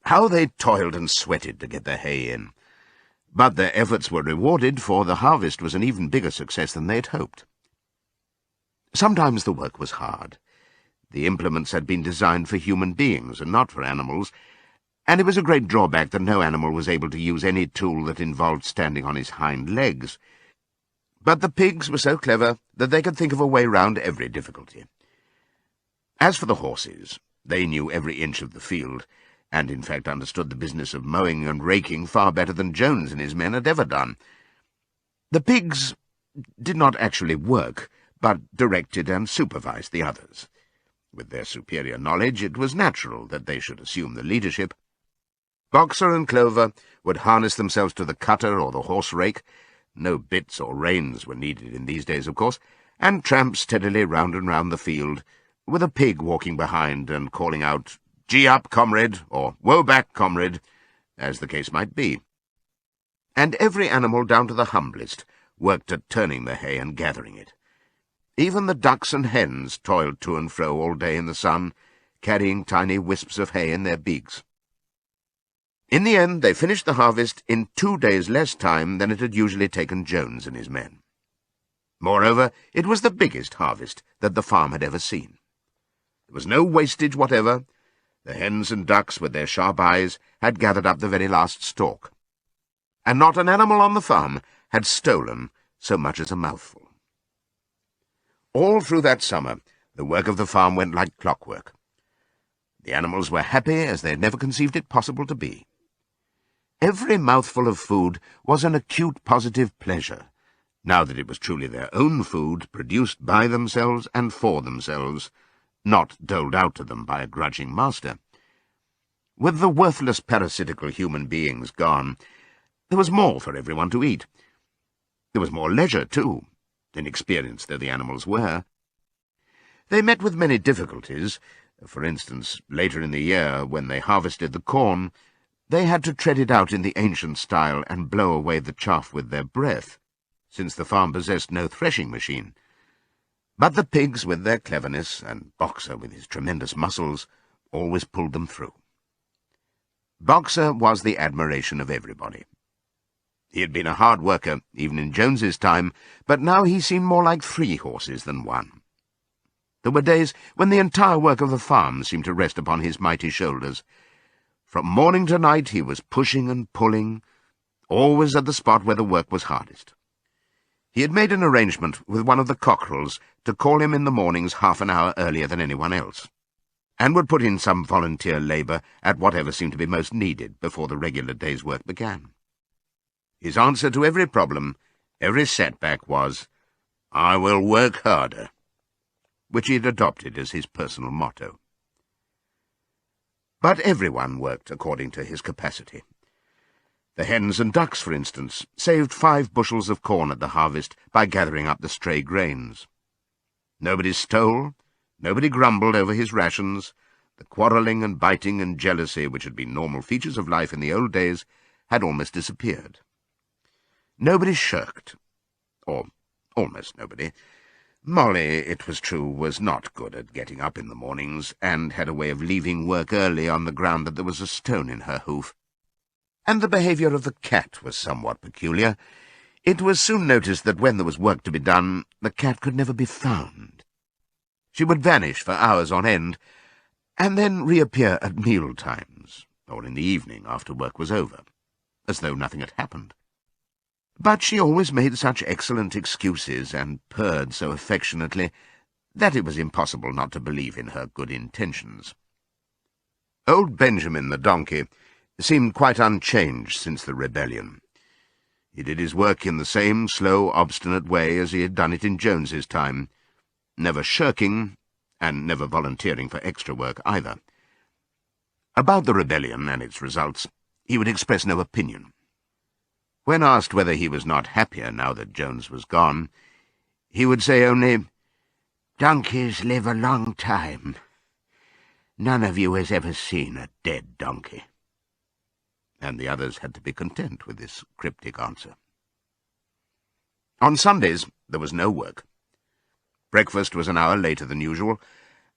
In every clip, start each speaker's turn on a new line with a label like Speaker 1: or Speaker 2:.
Speaker 1: How they toiled and sweated to get their hay in. But their efforts were rewarded, for the harvest was an even bigger success than they had hoped. Sometimes the work was hard. The implements had been designed for human beings and not for animals, and it was a great drawback that no animal was able to use any tool that involved standing on his hind legs. But the pigs were so clever that they could think of a way round every difficulty. As for the horses, they knew every inch of the field, and in fact understood the business of mowing and raking far better than Jones and his men had ever done. The pigs did not actually work, but directed and supervised the others. With their superior knowledge, it was natural that they should assume the leadership. Boxer and Clover would harness themselves to the cutter or the horse-rake. No bits or reins were needed in these days, of course, and tramp steadily round and round the field, with a pig walking behind and calling out, "Gee up, comrade," or "Woe back, comrade," as the case might be. And every animal, down to the humblest, worked at turning the hay and gathering it. Even the ducks and hens toiled to and fro all day in the sun, carrying tiny wisps of hay in their beaks. In the end, they finished the harvest in 2 days less time than it had usually taken Jones and his men. Moreover, it was the biggest harvest that the farm had ever seen. There was no wastage whatever. The hens and ducks, with their sharp eyes, had gathered up the very last stalk, and not an animal on the farm had stolen so much as a mouthful. All through that summer, the work of the farm went like clockwork. The animals were happy as they had never conceived it possible to be. Every mouthful of food was an acute positive pleasure, now that it was truly their own food, produced by themselves and for themselves, not doled out to them by a grudging master. With the worthless parasitical human beings gone, there was more for everyone to eat. There was more leisure, too, inexperienced though the animals were. They met with many difficulties. For instance, later in the year, when they harvested the corn, they had to tread it out in the ancient style and blow away the chaff with their breath, since the farm possessed no threshing machine. But the pigs, with their cleverness, and Boxer, with his tremendous muscles, always pulled them through. Boxer was the admiration of everybody. He had been a hard worker, even in Jones's time, but now he seemed more like 3 horses than 1. There were days when the entire work of the farm seemed to rest upon his mighty shoulders. From morning to night he was pushing and pulling, always at the spot where the work was hardest. He had made an arrangement with one of the cockerels to call him in the mornings half an hour earlier than anyone else, and would put in some volunteer labour at whatever seemed to be most needed before the regular day's work began. His answer to every problem, every setback, was, "I will work harder," which he had adopted as his personal motto. But everyone worked according to his capacity. The hens and ducks, for instance, saved 5 bushels of corn at the harvest by gathering up the stray grains. Nobody stole, nobody grumbled over his rations. The quarrelling and biting and jealousy, which had been normal features of life in the old days, had almost disappeared. Nobody shirked, or almost nobody. Molly, it was true, was not good at getting up in the mornings, and had a way of leaving work early on the ground that there was a stone in her hoof. And the behaviour of the cat was somewhat peculiar. It was soon noticed that when there was work to be done, the cat could never be found. She would vanish for hours on end, and then reappear at meal times, or in the evening after work was over, as though nothing had happened. But she always made such excellent excuses and purred so affectionately that it was impossible not to believe in her good intentions. Old Benjamin the donkey seemed quite unchanged since the rebellion. He did his work in the same slow, obstinate way as he had done it in Jones's time, never shirking, and never volunteering for extra work either. About the rebellion and its results, he would express no opinion. When asked whether he was not happier now that Jones was gone, he would say only, "Donkeys live a long time. None of you has ever seen a dead donkey." And the others had to be content with this cryptic answer. On Sundays there was no work. Breakfast was an hour later than usual,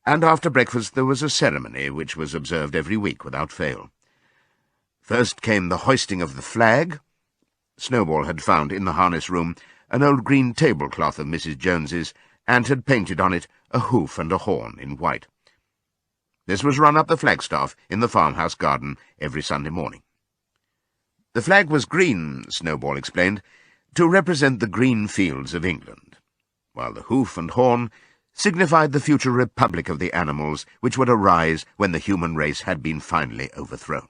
Speaker 1: and after breakfast there was a ceremony which was observed every week without fail. First came the hoisting of the flag. Snowball had found in the harness room an old green tablecloth of Mrs. Jones's, and had painted on it a hoof and a horn in white. This was run up the flagstaff in the farmhouse garden every Sunday morning. The flag was green, Snowball explained, to represent the green fields of England, while the hoof and horn signified the future republic of the animals which would arise when the human race had been finally overthrown.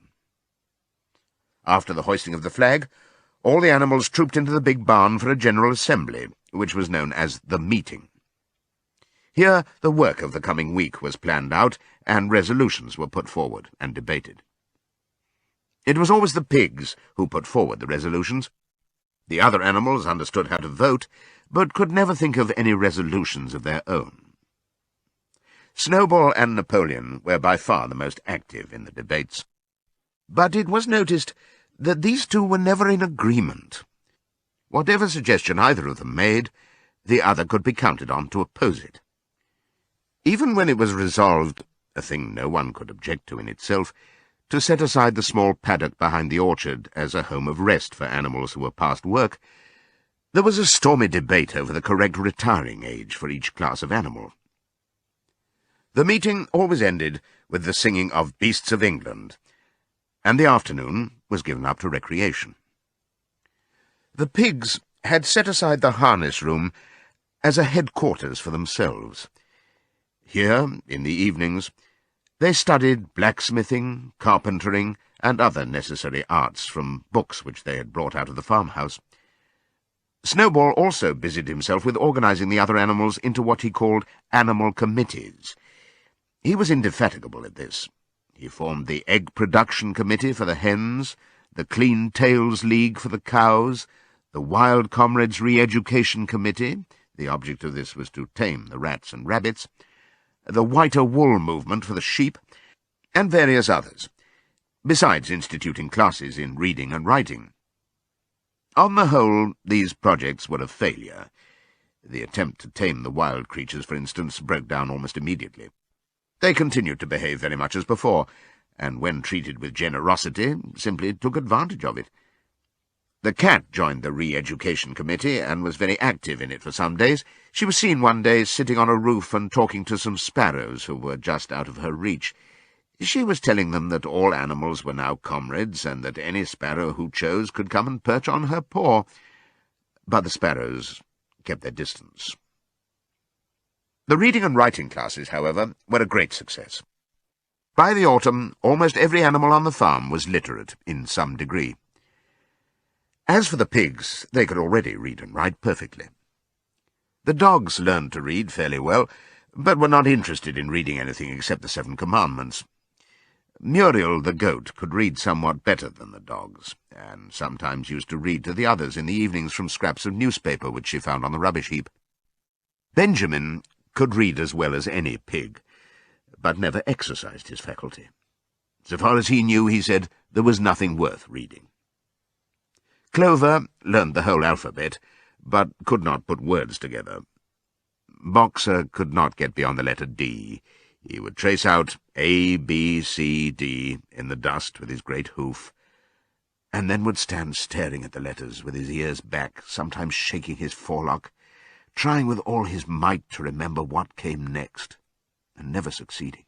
Speaker 1: After the hoisting of the flag, all the animals trooped into the big barn for a general assembly, which was known as the meeting. Here the work of the coming week was planned out, and resolutions were put forward and debated. It was always the pigs who put forward the resolutions. The other animals understood how to vote, but could never think of any resolutions of their own. Snowball and Napoleon were by far the most active in the debates. But it was noticed that these two were never in agreement. Whatever suggestion either of them made, the other could be counted on to oppose it. Even when it was resolved, a thing no one could object to in itself, to set aside the small paddock behind the orchard as a home of rest for animals who were past work, there was a stormy debate over the correct retiring age for each class of animal. The meeting always ended with the singing of Beasts of England, and the afternoon was given up to recreation. The pigs had set aside the harness room as a headquarters for themselves. Here, in the evenings, they studied blacksmithing, carpentering, and other necessary arts from books which they had brought out of the farmhouse. Snowball also busied himself with organizing the other animals into what he called animal committees. He was indefatigable at this. He formed the Egg Production Committee for the hens, the Clean Tails League for the cows, the Wild Comrades Re-Education Committee — the object of this was to tame the rats and rabbits — the Whiter Wool Movement for the sheep, and various others, besides instituting classes in reading and writing. On the whole, these projects were a failure. The attempt to tame the wild creatures, for instance, broke down almost immediately. They continued to behave very much as before, and when treated with generosity, simply took advantage of it. The cat joined the Re-Education Committee, and was very active in it for some days. She was seen one day sitting on a roof and talking to some sparrows who were just out of her reach. She was telling them that all animals were now comrades, and that any sparrow who chose could come and perch on her paw. But the sparrows kept their distance. The reading and writing classes, however, were a great success. By the autumn, almost every animal on the farm was literate in some degree. As for the pigs, they could already read and write perfectly. The dogs learned to read fairly well, but were not interested in reading anything except the 7 Commandments. Muriel, the goat, could read somewhat better than the dogs, and sometimes used to read to the others in the evenings from scraps of newspaper which she found on the rubbish heap. Benjamin could read as well as any pig, but never exercised his faculty. So far as he knew, he said, there was nothing worth reading. Clover learned the whole alphabet, but could not put words together. Boxer could not get beyond the letter D. He would trace out A, B, C, D in the dust with his great hoof, and then would stand staring at the letters with his ears back, sometimes shaking his forelock, trying with all his might to remember what came next, and never succeeding.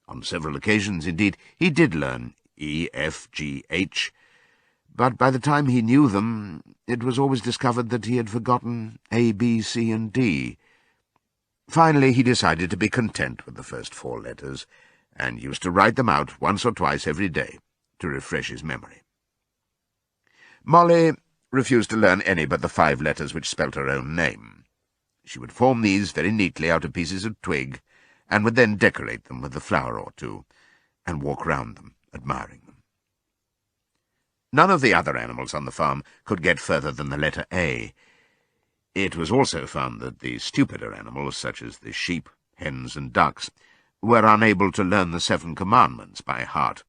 Speaker 1: On several occasions, indeed, he did learn E, F, G, H, but by the time he knew them, it was always discovered that he had forgotten A, B, C, and D. Finally, he decided to be content with the first 4 letters, and used to write them out once or twice every day to refresh his memory. Molly refused to learn any but the 5 letters which spelt her own name. She would form these very neatly out of pieces of twig, and would then decorate them with a flower or two, and walk round them, admiring them. None of the other animals on the farm could get further than the letter A. It was also found that the stupider animals, such as the sheep, hens, and ducks, were unable to learn the 7 Commandments by heart.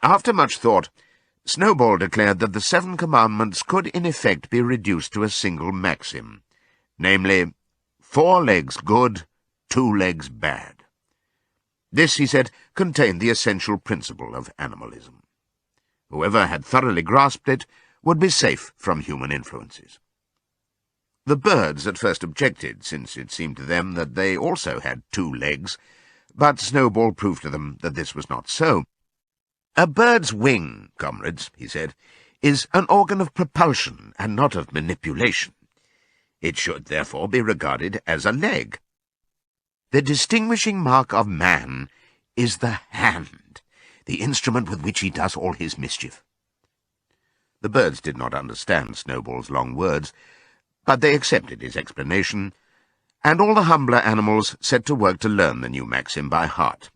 Speaker 1: After much thought, Snowball declared that the 7 Commandments could in effect be reduced to a single maxim, namely, 4 legs good, 2 legs bad. This, he said, contained the essential principle of animalism. Whoever had thoroughly grasped it would be safe from human influences. The birds at first objected, since it seemed to them that they also had 2 legs, but Snowball proved to them that this was not so. "A bird's wing, comrades," he said, "is an organ of propulsion and not of manipulation. It should therefore be regarded as a leg. The distinguishing mark of man is the hand, the instrument with which he does all his mischief." The birds did not understand Snowball's long words, but they accepted his explanation, and all the humbler animals set to work to learn the new maxim by heart.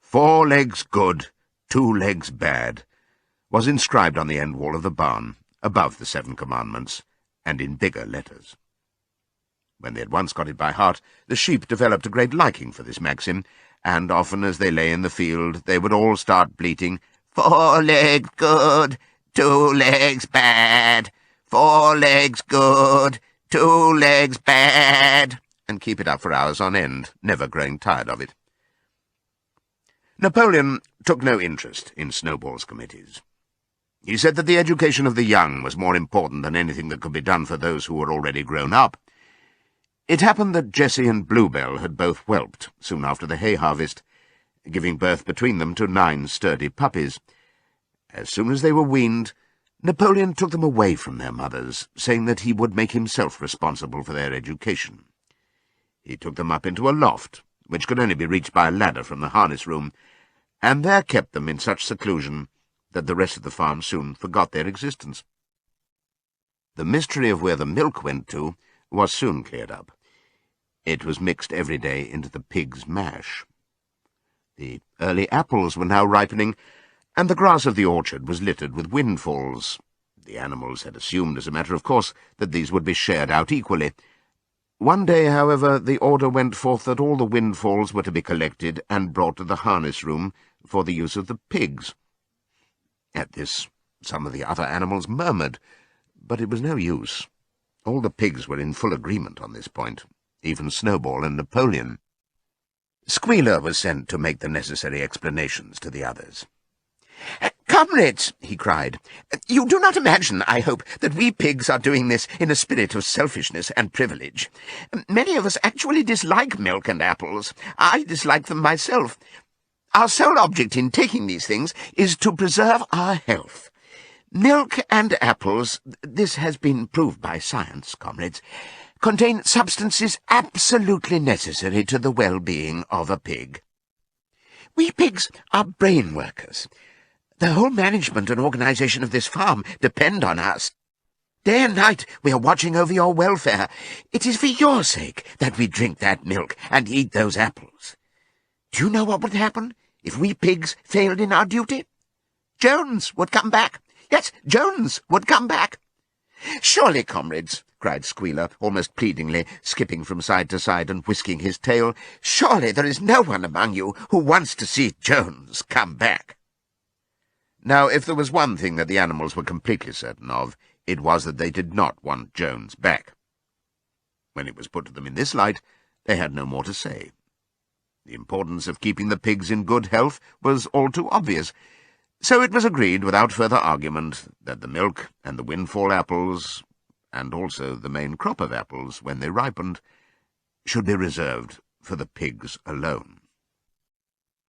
Speaker 1: 4 legs good, 2 legs bad, was inscribed on the end wall of the barn, above the 7 commandments, and in bigger letters. When they had once got it by heart, the sheep developed a great liking for this maxim, and often as they lay in the field, they would all start bleating, 4 legs good, 2 legs bad, 4 legs good, 2 legs bad, and keep it up for hours on end, never growing tired of it. Napoleon took no interest in Snowball's committees. He said that the education of the young was more important than anything that could be done for those who were already grown up. It happened that Jessie and Bluebell had both whelped soon after the hay harvest, giving birth between them to 9 sturdy puppies. As soon as they were weaned, Napoleon took them away from their mothers, saying that he would make himself responsible for their education. He took them up into a loft, which could only be reached by a ladder from the harness room, and there kept them in such seclusion that the rest of the farm soon forgot their existence. The mystery of where the milk went to was soon cleared up. It was mixed every day into the pig's mash. The early apples were now ripening, and the grass of the orchard was littered with windfalls. The animals had assumed, as a matter of course, that these would be shared out equally. One day, however, the order went forth that all the windfalls were to be collected and brought to the harness room for the use of the pigs. At this, some of the other animals murmured, but it was no use. All the pigs were in full agreement on this point, even Snowball and Napoleon. Squealer was sent to make the necessary explanations to the others. "Comrades," he cried, "you do not imagine, I hope, that we pigs are doing this in a spirit of selfishness and privilege. Many of us actually dislike milk and apples. I dislike them myself. Our sole object in taking these things is to preserve our health. Milk and apples, this has been proved by science, comrades, contain substances absolutely necessary to the well-being of a pig. We pigs are brain workers. The whole management and organization of this farm depend on us. Day and night we are watching over your welfare. It is for your sake that we drink that milk and eat those apples. Do you know what would happen if we pigs failed in our duty? Jones would come back. Yes, Jones would come back." "Surely, comrades," cried Squealer, almost pleadingly, skipping from side to side and whisking his tail, "surely there is no one among you who wants to see Jones come back." Now, if there was one thing that the animals were completely certain of, it was that they did not want Jones back. When it was put to them in this light, they had no more to say. The importance of keeping the pigs in good health was all too obvious, so it was agreed without further argument that the milk and the windfall apples, and also the main crop of apples when they ripened, should be reserved for the pigs alone.